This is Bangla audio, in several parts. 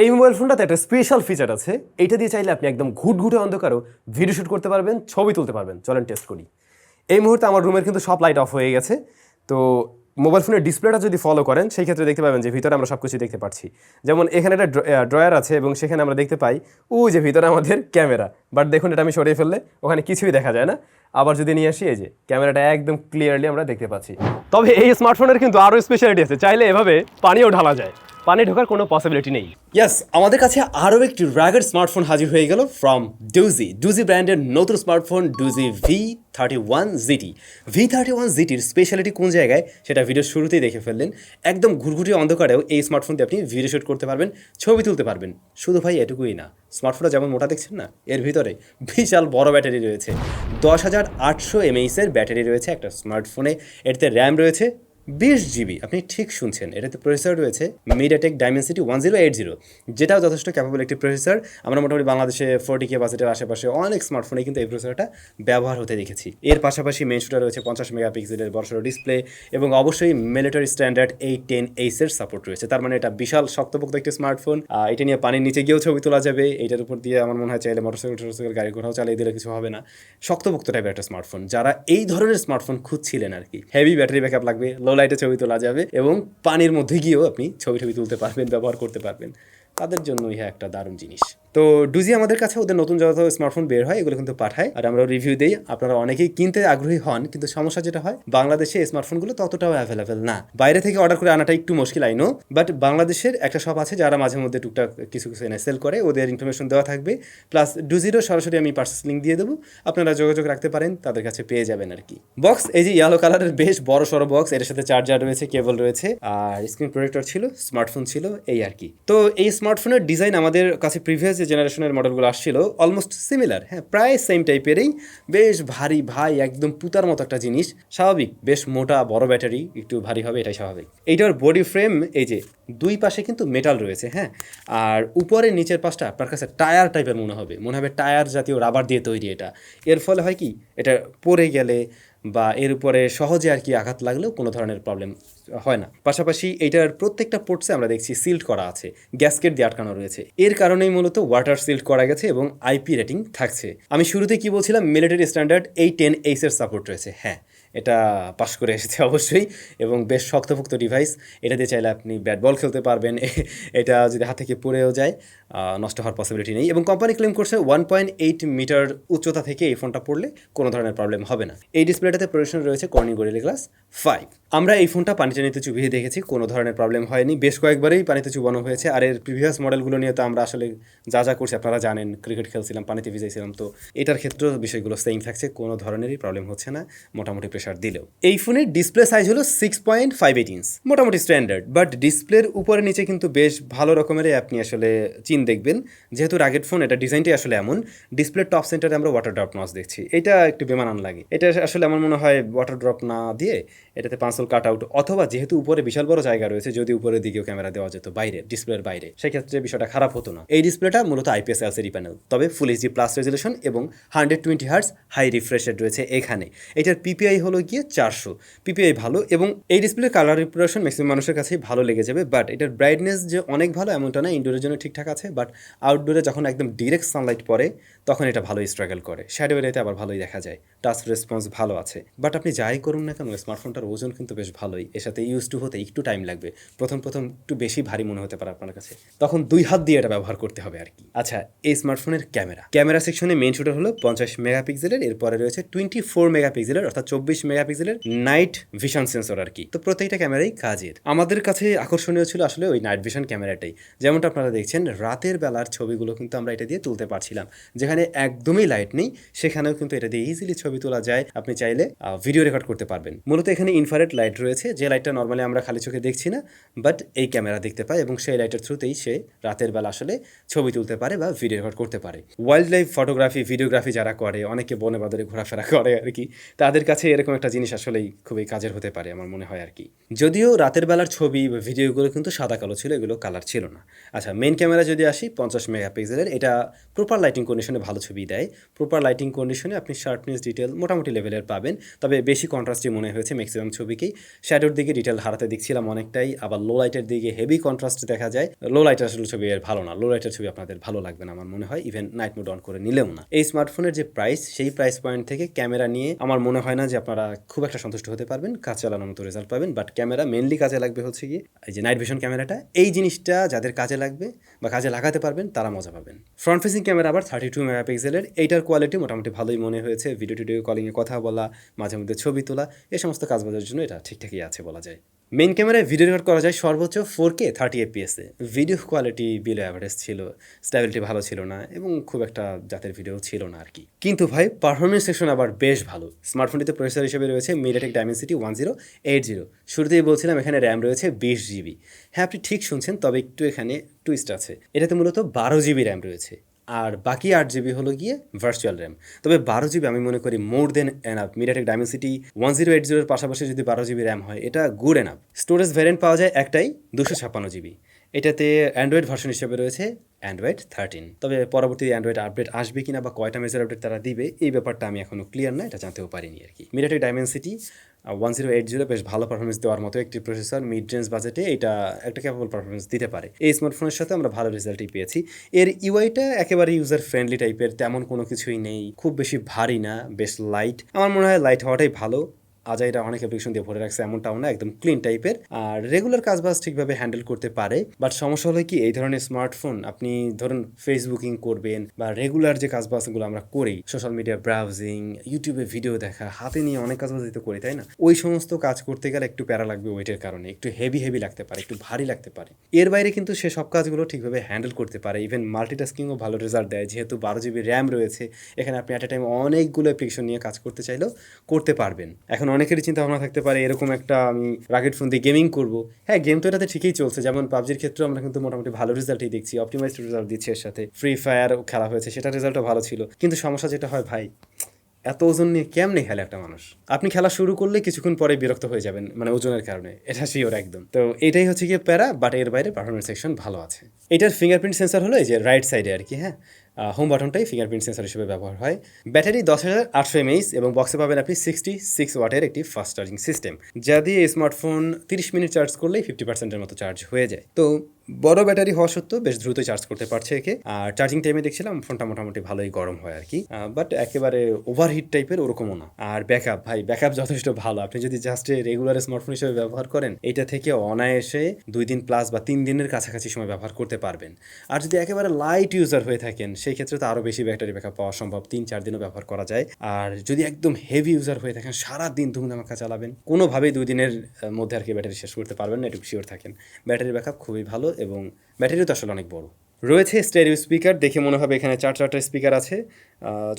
এই মোবাইল ফোনটাতে একটা স্পেশাল ফিচার আছে, এইটা দিয়ে চাইলে আপনি একদম ঘুটঘুটে অন্ধকারেও ভিডিও শ্যুট করতে পারবেন, ছবি তুলতে পারবেন। চলেন টেস্ট করি। এই মুহূর্তে আমার রুমের কিন্তু সব লাইট অফ হয়ে গেছে। তো মোবাইল ফোনের ডিসপ্লেটা যদি ফলো করেন সেই ক্ষেত্রে দেখতে পাবেন যে ভিতরে আমরা সব কিছু দেখতে পাচ্ছি। যেমন এখানে একটা ড্রয়ার আছে এবং সেখানে আমরা দেখতে পাই ওই যে ভিতরে আমাদের ক্যামেরা। বাট দেখুন, এটা আমি সরিয়ে ফেললে ওখানে কিছুই দেখা যায় না। আবার যদি নিয়ে আসি, এই যে ক্যামেরাটা একদম ক্লিয়ারলি আমরা দেখতে পাচ্ছি। তবে এই স্মার্টফোনের কিন্তু আরও স্পেশালিটি আছে, চাইলে এভাবে পানিও ঢালা যায়, পানি ঢোকার কোনো পসিবিলিটি নেই। ইয়াস, আমাদের কাছে আরও একটি রাগের স্মার্টফোন হাজির হয়ে গেল ফ্রম ডুজি ব্র্যান্ডের নতুন স্মার্টফোন Doogee V31GT। V31GTর স্পেশালিটি কোন জায়গায় সেটা ভিডিওর শুরুতেই দেখে ফেললেন। একদম ঘুরঘুটি অন্ধকারেও এই স্মার্টফোন দিয়ে আপনি ভিডিও শ্যুট করতে পারবেন, ছবি তুলতে পারবেন। শুধু ভাই এটুকুই না, স্মার্টফোনটা যেমন মোটা দেখছেন না, এর ভিতরে বিশাল বড় ব্যাটারি রয়েছে। 10,800 mAh ব্যাটারি রয়েছে একটা স্মার্টফোনে। এতে র্যাম রয়েছে 20 GB। আপনি ঠিক শুনছেন, এটাতে প্রসেসর রয়েছে মিডিয়াটেক ডাইমেনসিটি 1080, যেটাও যথেষ্ট ক্যাপাবল একটি প্রসেসর। আমরা মোটামুটি বাংলাদেশে 40K বাজেটের আশেপাশে অনেক স্মার্টফোনে কিন্তু এই প্রসেসরটা ব্যবহার হতে দেখেছি। এর পাশাপাশি মেইন শুটার রয়েছে 50 মেগাপিক্সেলের বড়সড় ডিসপ্লে এবং অবশ্যই মিলিটারি স্ট্যান্ডার্ড 810 এর সাপোর্ট রয়েছে। তার মানে এটা বিশাল শক্তপোক্ত একটি স্মার্টফোন। এটা নিয়ে পানির নিচে গিয়েও ছবি তোলা যাবে। এইটার উপর দিয়ে আমার মনে হয় চাইলে মোটরসাইকেল গাড়ি ঘোড়াও চালিয়ে দিলে কিছু হবে না। শক্তপোক্ত টাইপের একটা স্মার্টফোন, যারা এই ধরনের স্মার্টফোন খুঁজছিলেন আর কি। হেভি ব্যাটারি ব্যাকআপ লাগবে, লো লাইটে ছবি তোলা যাবে এবং পানির মধ্যে গিয়েও আপনি ছবি তুলতে পারবেন, ব্যবহার করতে পারবেন, তাদের জন্য ইহা একটা দারুণ জিনিস। তো ডুজি আমাদের কাছে ওদের নতুন যত স্মার্টফোন বের হয় এগুলো কিন্তু পাঠায়, আর আমরা রিভিউ দিই। আপনারা অনেকেই কিনতে আগ্রহী হন, কিন্তু সমস্যা যেটা হয়, বাংলাদেশে এই স্মার্টফোনগুলো ততটাও অ্যাভেলেবেল না। বাইরে থেকে অর্ডার করে আনাটা একটু মুশকিল, আইনো। বাট বাংলাদেশের একটা শপ আছে যারা মাঝে মধ্যে টুকটাক কিছু এনে সেল করে, ওদের ইনফরমেশন দেওয়া থাকবে। প্লাস ডুজিরও সরাসরি আমি পার্সেস লিঙ্ক দিয়ে দেবো, আপনারা যোগাযোগ রাখতে পারেন, তাদের কাছে পেয়ে যাবেন আর কি। বক্স এই যে ইয়েলো কালারের বেশ বড় সড়ো বক্স, এর সাথে চার্জার রয়েছে, কেবল রয়েছে, আর স্ক্রিন প্রোটেক্টর ছিল, স্মার্টফোন ছিল, এই আর কি। তো এই স্মার্টফোনের ডিজাইন আমাদের কাছে প্রিভিয়াস যে জেনারেশনের মডেলগুলো আসছিল অলমোস্ট সিমিলার, হ্যাঁ প্রায় সেম টাইপেরই। বেশ ভারী ভাই, একদম পুতার মতো একটা জিনিস। স্বাভাবিক, বেশ মোটা বড় ব্যাটারি, একটু ভারী হবে, এটাই স্বাভাবিক। এইটার বডি ফ্রেম এই যে দুই পাশে কিন্তু মেটাল রয়েছে, হ্যাঁ। আর উপরে নিচের পাশটা আপনার কাছে টায়ার টাইপের মনে হবে টায়ার জাতীয় রাবার দিয়ে তৈরি এটা। এর ফলে হয় কি, এটা পরে গেলে বা এর উপরে সহজে আর কি আঘাত লাগলেও কোনো ধরনের প্রবলেম হয় না। পাশাপাশি এইটার প্রত্যেকটা পোর্টসে আমরা দেখছি সিল্ড করা আছে, গ্যাসকেট দিয়ে আটকানো রয়েছে। এর কারণেই মূলত ওয়াটার সিল্ড করা গেছে এবং আইপি রেটিং থাকছে। আমি শুরুতে কি বলছিলাম, মিলিটারি স্ট্যান্ডার্ড 810 এর সাপোর্ট রয়েছে, হ্যাঁ এটা পাশ করে এসেছে অবশ্যই, এবং বেশ শক্তপোক্ত ডিভাইস। এটা দিয়ে চাইলে আপনি ব্যাট বল খেলতে পারবেন। এটা যদি হাত থেকে পড়েও যায় নষ্ট হওয়ার পসিবিলিটি নেই। এবং কোম্পানি ক্লেম করছে 1.8 মিটার উচ্চতা থেকে এই ফোনটা পড়লে কোনো ধরনের প্রবলেম হবে না। এই ডিসপ্লেটাতে প্রোটেকশন রয়েছে কর্নিং গরিলা গ্লাস 5। আমরা এই ফোনটা পানিতে নিতে চুবিয়ে দেখেছি, কোনো ধরনের প্রবলেম হয়নি। বেশ কয়েকবারই পানিতে চুবানো হয়েছে। আর এর প্রিভিয়াস মডেলগুলো নিয়ে তো আমরা আসলে যা করছি আপনারা জানেন, ক্রিকেট খেলছিলাম, পানিতে ভিজাইছিলাম, তো এটার ক্ষেত্রেও বিষয়গুলো সেম থাকছে, কোনো ধরনেরই প্রবলেম হচ্ছে না মোটামুটি প্রেশার দিলেও। এই ফোনের ডিসপ্লে সাইজ হলো 6.58 ইঞ্চ, মোটামুটি স্ট্যান্ডার্ড। বাট ডিসপ্লের উপরে নিচে কিন্তু বেশ ভালো রকমেরই আপনি আসলে চিন দেখবেন, যেহেতু রাগের ফোন, এটা ডিজাইনটাই আসলে এমন। ডিসপ্লে টপ সেন্টারে আমরা ওয়াটার ড্রপ নচ দেখছি, এটা একটু বেমানান লাগে। এটা আসলে আমার মনে হয় ওয়াটার ড্রপ না দিয়ে এটাতে পাঁচল কাট আউট, অথবা যেহেতু উপরে বিশাল বড় জায়গা রয়েছে, যদি উপরের দিকেও ক্যামেরা দেওয়া যেত বাইরে, ডিসপ্লের বাইরে, সেক্ষেত্রে বিষয়টা খারাপ হতো না। এই ডিসপ্লেটা মূলত IPS এলসিডি প্যানেল, তবে ফুল এইচডি প্লাস রেজলিউশন এবং 120 হার্টজ হাই রিফ্রেশ রেট রয়েছে এখানে। এটার পিপিআই হলো গিয়ে 400, পিপিআই ভালো, এবং এই ডিসপ্লের কালার রিপ্রেজেন্টেশন ম্যাক্সিমাম মানুষের কাছেই ভালো লেগে যাবে। বাট এটার ব্রাইটনেস যে অনেক ভালো এমনটা না, ইনডোরের জন্য ঠিকঠাক আছে, বাট আউটডোরে যখন একদম ডিরেক্ট সানলাইট পড়ে তখন এটা ভালোই স্ট্রাগল করে। শ্যাডো এরিয়াতে আবার ভালোই দেখা যায়, টাচ রেসপন্স ভালো আছে। বাট আপনি যাই করুন না কেন, স্মার্টফোনটার ওজন কিন্তু বেশ ভালোই। এর সাথে ইউজ টু হতে একটু টাইম লাগবে, প্রথম একটু বেশি ভারী মনে হতে পারে আপনার কাছে, তখন 2 হাত দিয়ে এটা ব্যবহার করতে হবে আর কি। আচ্ছা, এই স্মার্টফোনের ক্যামেরা সেকশনে মেইন শুটার হলো 50 মেগাপিক্সেলের, এরপরে রয়েছে 24 মেগাপিক্সেলের অর্থাৎ 24 মেগাপিক্সেলের নাইট ভিশন সেন্সর আর কি। তো প্রত্যেকটা ক্যামেরাই কাজের। আমাদের কাছে আকর্ষণীয় ছিল আসলে ওই নাইট ভিশন ক্যামেরাটাই। যেমনটা আপনারা দেখছেন, রাতের বেলার ছবিগুলো কিন্তু আমরা এটা দিয়ে তুলতে পারছিলাম, যেখানে একদমই লাইট নেই সেখানেও কিন্তু এটা দিয়ে ইজিলি ছবি তোলা যায়। আপনি চাইলে ভিডিও রেকর্ড করতে পারবেন। মূলত এখানে ইনফ্রারেড লাইট রয়েছে, যে লাইটটা নর্মালি আমরা খালি চোখে দেখছি না, বাট এই ক্যামেরা দেখতে পায়, এবং সেই লাইটের থ্রুতেই সে রাতের বেলা আসলে ছবি তুলতে পারে বা ভিডিও রেকর্ড করতে পারে। ওয়াইল্ড লাইফ ফটোগ্রাফি, ভিডিওগ্রাফি যারা করে, অনেকে বনে বাদরে ঘোরাফেরা করে আর কি, তাদের কাছে এরকম একটা জিনিস আসলেই খুবই কাজের হতে পারে আমার মনে হয় আর কি। যদিও রাতের বেলার ছবি বা ভিডিওগুলো কিন্তু সাদা কালো ছিল, এগুলো কালার ছিল না। আচ্ছা, মেন ক্যামেরা যদি আসি 50 মেগাপিক্সেলের। এটা প্রপার লাইটিং কন্ডিশনে ভালো ছবি দেয়। প্রপার লাইটিং কন্ডিশনে আপনি শার্পনেস ডিটেল মোটামুটি লেভেলের পাবেন, তবে বেশি কন্ট্রাস্টই মনে হয়েছে ম্যাক্সিমাম ছবিকেই। শ্যাডোর দিকে ডিটেল হারাতে দেখছিলাম অনেকটাই, আবার লো লাইটের দিকে হেভি কন্ট্রাস্ট দেখা যায়। লো লাইটের আসলে ছবি এর ভালো না, লো লাইটের ছবি আপনাদের ভালো লাগবে না আমার মনে হয়, ইভেন নাইট মোড অন করে নিলেও না। এই স্মার্টফোনের যে প্রাইস, সেই প্রাইস পয়েন্ট থেকে ক্যামেরা নিয়ে আমার মনে হয় না যে আপনারা খুব একটা সন্তুষ্ট হতে পারবেন, কাজ চালানোর মতো রেজাল্ট পাবেন। বাট ক্যামেরা মেনলি কাজে লাগবে হচ্ছে গিয়ে এই যে নাইট ভিশন ক্যামেরাটা, এই জিনিসটা যাদের কাজে লাগবে বা কাজে লাগাতে পারবেন তারা মজা পাবেন। ফ্রন্ট ফেসিং ক্যামেরা আবার 32 মেগাপিক্সেলের, এইটার কোয়ালিটি মোটামুটি ভালোই মনে হয়েছে। ভিডিও টিডিও কলিংয়ে কথা বলা, মাঝে মধ্যে ছবি তোলা, এই সমস্ত কাজবাজের জন্য এটা ঠিকঠাকই আছে বলা যায়। মেইন ক্যামেরায় ভিডিও রেকর্ড করা যায় সর্বোচ্চ 4K 30 FPS-এ। ভিডিও কোয়ালিটি বিলো অ্যাভারেজ ছিল, স্টেবিলিটি ভালো ছিল না এবং খুব একটা জাতের ভিডিও ছিল না আর কি। কিন্তু ভাই পারফরমেন্স সেকশন আবার বেশ ভালো। স্মার্টফোনটিতে প্রসেসর হিসেবে রয়েছে মিডিয়াটেক ডাইমেনসিটি 1080। শুরুতেই বলছিলাম এখানে র্যাম রয়েছে 20 GB। হ্যাঁ, আপনি ঠিক শুনছেন, তবে একটু এখানে টুইস্ট আছে। এটাতে মূলত 12 GB র্যাম রয়েছে, আর বাকি 8 GB হলো গিয়ে ভার্চুয়াল র্যাম। তবে 12 GB আমি মনে করি মোর দেন এনাফ। মিডিয়াটেক ডাইমেনসিটি 1080-এর পাশাপাশি যদি 12 GB র্যাম হয়, এটা গুড এনাফ। স্টোরেজ ভ্যারিয়েন্ট পাওয়া যায় একটাই, 256 GB। এটাতে অ্যান্ড্রয়েড ভার্সন হিসেবে রয়েছে অ্যান্ড্রয়েড 13। তবে পরবর্তী অ্যান্ড্রয়েড আপডেট আসবে কিনা বা কয়টা মেজর আপডেট তারা দিবে, এই ব্যাপারটা আমি এখনও ক্লিয়ার না, এটা জানতেও পারিনি আর কি। মিডিয়াটেক ডাইমেনসিটি 1080 বেশ ভালো পারফরমেন্স দেওয়ার মতো একটি প্রসেসর। মিড রেঞ্জ বাজেটে এটা একটা ক্যাপেবল পারফরমেন্স দিতে পারে। এই স্মার্টফোনের সাথে আমরা ভালো রেজাল্টই পেয়েছি। এর ইউআইটা একেবারে ইউজার ফ্রেন্ডলি টাইপের, তেমন কোনো কিছুই নেই, খুব বেশি ভারী না, বেশ লাইট। আমার মনে হয় লাইট হওয়াটাই ভালো। আজাইরা অনেক অ্যাপ্লিকেশন দিয়ে ভরে রাখছে এমনটাও না, একদম ক্লিন টাইপের, আর রেগুলার কাজবাজ ঠিকভাবে হ্যান্ডেল করতে পারে। বাট সমস্যা হলো কি, এই ধরনের স্মার্টফোন আপনি ধরুন ফেসবুকিং করবেন বা রেগুলার যে কাজবাজগুলো আমরা করি, সোশ্যাল মিডিয়া ব্রাউজিং, ইউটিউবে ভিডিও দেখা, হাতে নিয়ে অনেক কাজবাজ দিতে করি, তাই না? ওই সমস্ত কাজ করতে গেলে একটু প্যারা লাগবে ওয়েটের কারণে, একটু হেভি লাগতে পারে, একটু ভারী লাগতে পারে। এর বাইরে কিন্তু সে সব কাজগুলো ঠিকভাবে হ্যান্ডেল করতে পারে। ইভেন মাল্টিটাস্কিংও ভালো রেজাল্ট দেয়, যেহেতু 12 GB র্যাম রয়েছে। এখানে আপনি অ্যাট এ টাইম অনেকগুলো অ্যাপ্লিকেশন নিয়ে কাজ করতে চাইলেও করতে পারবেন। এখন অনেকেরই চিন্তা ভাবনা থাকতে পারে এরকম একটা আমি রাগেড ফোন দিয়ে গেমিং করবো। হ্যাঁ, গেম তো এটাতে ঠিকই চলছে, যেমন পাবজির ক্ষেত্রে আমরা কিন্তু মোটামুটি ভালো রেজাল্টই দেখছি, অপটিমাইজড রেজাল্ট দিচ্ছে। এর সাথে ফ্রি ফায়ার খেলা হয়েছে, সেটা রেজাল্টও ভালো ছিল। কিন্তু সমস্যা যেটা হয় ভাই, এত ওজন নিয়ে কেমনে খেলে একটা মানুষ? আপনি খেলা শুরু করলে কিছুক্ষণ পরে বিরক্ত হয়ে যাবেন, মানে ওজনের কারণে, এটা শিওর একদম। তো এটাই হচ্ছে গিয়ে প্যারা, বাট এর বাইরে পারফরমেন্স সেকশন ভালো আছে। এটার ফিঙ্গারপ্রিন্ট সেন্সর হলো এই যে রাইট সাইডে আর কি। হ্যাঁ, হোম বাটনটাই ফিঙ্গারপ্রিন্ট সেন্সর হিসেবে ব্যবহার হয়। ব্যাটারি 10,800 mAh এবং বক্সে পাবেন আপনি 66 ওয়াটের একটি ফাস্ট চার্জিং সিস্টেম, যা দিয়ে স্মার্টফোন 30 মিনিট চার্জ করলেই 50%-এর মতো চার্জ হয়ে যায়। তো বড় ব্যাটারি হওয়া সত্ত্বেও বেশ দ্রুত চার্জ করতে পারছে একে। আর চার্জিং টাইমে দেখছিলাম ফোনটা মোটামুটি ভালোই গরম হয় আর কি, বাট একেবারে ওভারহিট টাইপের ওরকমও না। আর ব্যাকআপ, ভাই ব্যাকআপ যথেষ্ট ভালো। আপনি যদি জাস্ট রেগুলার স্মার্টফোন হিসেবে ব্যবহার করেন, এটা থেকে অনায়াসে 2 দিন প্লাস বা 3 দিনের কাছাকাছি সময় ব্যবহার করতে পারবেন। আর যদি একেবারে লাইট ইউজার হয়ে থাকেন, সেই ক্ষেত্রে তো আরও বেশি ব্যাটারি ব্যাকআপ পাওয়া সম্ভব, 3-4 দিনও ব্যবহার করা যায়। আর যদি একদম হেভি ইউজার হয়ে থাকেন, সারাদিন ধুমধামাকা চালাবেন, কোনোভাবেই 2 দিনের মধ্যে আর কি ব্যাটারি শেষ করতে পারবেন না, এটুকু শিওর থাকেন। ব্যাটারি ব্যাকআপ খুবই ভালো এবং ব্যাটারিও তো আসলে অনেক বড়। রয়েছে স্টেরিও স্পিকার, দেখে মনে হবে এখানে 4টা স্পিকার আছে।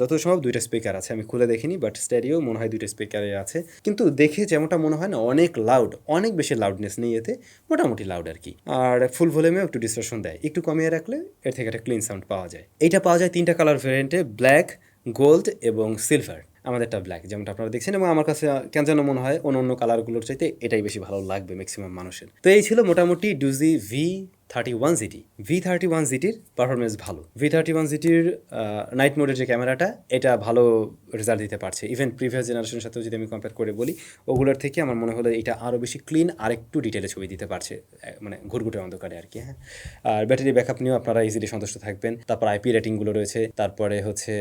যত সম্ভব 2টা স্পিকার আছে, আমি খুলে দেখিনি, বাট স্টেরিও মনে হয় 2টা স্পিকারে আছে। কিন্তু দেখে যেমনটা মনে হয় না, অনেক লাউড, অনেক বেশি লাউডনেস নেই এতে, মোটামুটি লাউড আর কি। আর ফুল ভলিউমেও একটু ডিস্টরশন দেয়, একটু কমিয়ে রাখলে এর থেকে একটা ক্লিন সাউন্ড পাওয়া যায়। এইটা পাওয়া যায় 3টা কালার ভ্যারিয়েন্টে, ব্ল্যাক, গোল্ড এবং সিলভার। আমাদেরটা ব্ল্যাক, যেমনটা আপনারা দেখছেন, এবং আমার কাছে কেন যেন মনে হয় অন্য কালারগুলোর চাইতে এটাই বেশি ভালো লাগবে ম্যাক্সিমাম মানুষের। তো এই ছিল মোটামুটি Doogee V31GT। V31GTর পারফরমেন্স ভালো। V31GTর নাইট মোডের যে ক্যামেরাটা, এটা ভালো রেজাল্ট দিতে পারছে। ইভেন প্রিভিয়াস জেনারেশনের সাথেও যদি আমি কম্পেয়ার করে বলি, ওগুলোর থেকে আমার মনে হলো এটা আরও বেশি ক্লিন আর একটু ডিটেলে ছবি দিতে পারছে, মানে ঘুরঘুটে অন্ধকারে আর কি। হ্যাঁ, আর ব্যাটারি ব্যাকআপ নিয়েও আপনারা ইজিলি সন্তুষ্ট থাকবেন। তারপর IP রেটিংগুলো রয়েছে, তারপরে হচ্ছে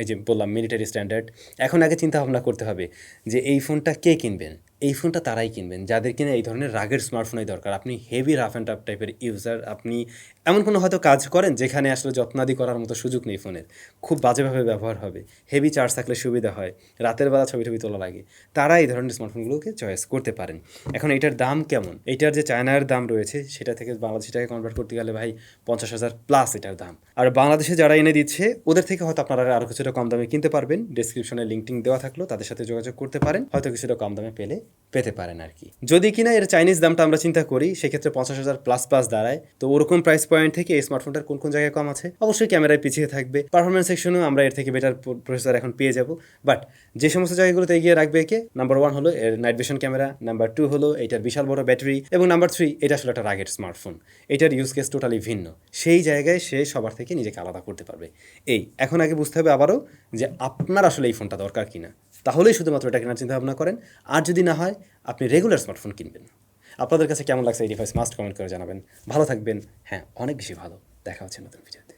এই যে বললাম মিলিটারি স্ট্যান্ডার্ড। এখন আগে চিন্তা ভাবনা করতে হবে যে এই ফোনটা কে কিনবেন। এই ফোনটা তারাই কিনবেন যাদের কিনা এই ধরনের রাগের স্মার্টফোনই দরকার। আপনি হেভি রাফ অ্যান্ড টাফ টাইপের ইউজার, আপনি এমন কোনো হয়তো কাজ করেন যেখানে আসলে যত্নাদি করার মতো সুযোগ নেই ফোনের, খুব বাজেভাবে ব্যবহার হবে, হেভি চার্জ থাকলে সুবিধা হয়, রাতের বেলা ছবি তোলা লাগে, তারা এই ধরনের স্মার্টফোনগুলোকে চয়েস করতে পারেন। এখন এটার দাম কেমন? এইটার যে চায়নার দাম রয়েছে, সেটা থেকে বাংলাদেশি টাকায় কনভার্ট করতে গেলে ভাই 50,000 প্লাস এটার দাম। আর বাংলাদেশে যারা এনে দিচ্ছে, ওদের থেকে হয়তো আপনারা আরও কিছুটা কম দামে কিনতে পারবেন। ডেসক্রিপশনে লিঙ্ক দেওয়া থাকলো, তাদের সাথে যোগাযোগ করতে পারেন, হয়তো কিছুটা কম দামে পেলে পেতে পারেন আর কি। যদি কিনা এর চাইনিজ দামটা আমরা চিন্তা করি সেক্ষেত্রে 50,000 প্লাস দাঁড়ায়। তো ওরকম প্রাইস পয়েন্ট থেকে এই স্মার্টফোনটার কোন কোন জায়গায় কম আছে, অবশ্যই ক্যামেরায় পিছিয়ে থাকবে, পারফরমেন্স সেকশনেও আমরা এর থেকে বেটার প্রসেসর এখন পেয়ে যাব। বাট যে সমস্ত জায়গাগুলোতে এগিয়ে রাখবে একে, নাম্বার 1 হলো এর নাইট ভিশন ক্যামেরা, নাম্বার 2 হলো এটার বিশাল বড় ব্যাটারি, এবং নাম্বার 3 এটা আসলে একটা রাগের স্মার্টফোন, এটার ইউজ কেস টোটালি ভিন্ন। সেই জায়গায় সে সবার থেকে নিজেকে আলাদা করতে পারবে। এখন আগে বুঝতে হবে আবারও যে আপনার আসলে এই ফোনটা দরকার কিনা, তাহলেই শুধুমাত্র এটা কেনার চিন্তা ভাবনা করেন। আর যদি না হয় আপনি রেগুলার স্মার্টফোন কিনবেন। আপনাদের কাছে কেমন লাগছে এই ডিভাইস মাস্ট কমেন্ট করে জানাবেন। ভালো থাকবেন, হ্যাঁ অনেক বেশি ভালো। দেখা হচ্ছে নতুন ভিডিওতে।